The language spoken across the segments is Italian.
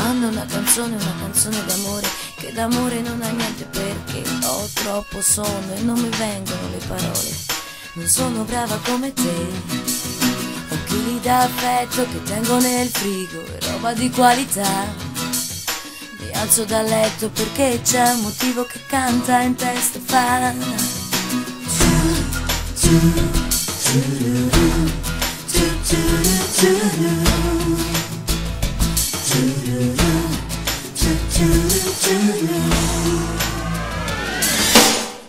Mando una canzone d'amore, che d'amore non ha niente perché ho troppo sonno e non mi vengono le parole. Non sono brava come te, ho chili d'affetto che tengo nel frigo e roba di qualità. Mi alzo dal letto perché c'è un motivo che canta in testa e fa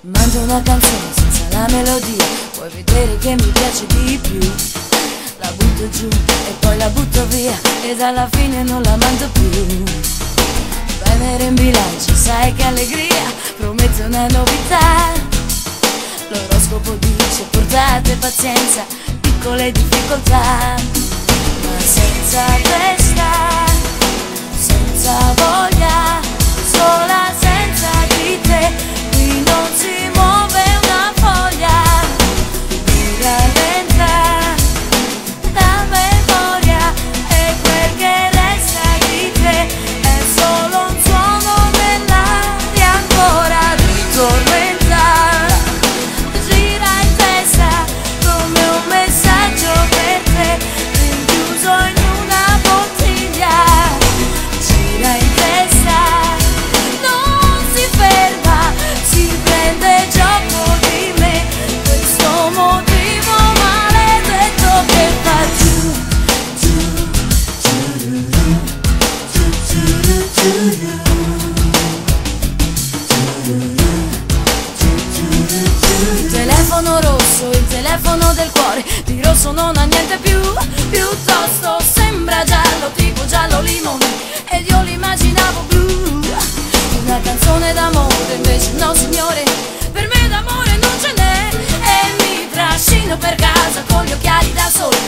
Mangio una canzone senza la melodia, puoi vedere che mi piace di più. La butto giù e poi la butto via ed alla fine non la mando più. Venere in bilancio, sai che allegria, promette una novità. L'oroscopo dice portate pazienza, piccole difficoltà, ma senza testa, senza voglia, sola senza di te. Qui non si muove una foglia, mi rallenta la memoria e quel che resta di te è solo un suono nell'aria ancora di tormenta. Gira in testa come un messaggio per te, rinchiuso in una bottiglia. Gira in testa, non si ferma, si prende gioco di me, questo motivo maledetto che fa giù, il telefono rosso, il telefono del cuore, di rosso non ha niente più, piuttosto sembra giallo, tipo giallo limone, ed io l'immaginavo blu. Una canzone d'amore, invece no signore, per me d'amore non ce n'è, e mi trascino per casa con gli occhiali da sole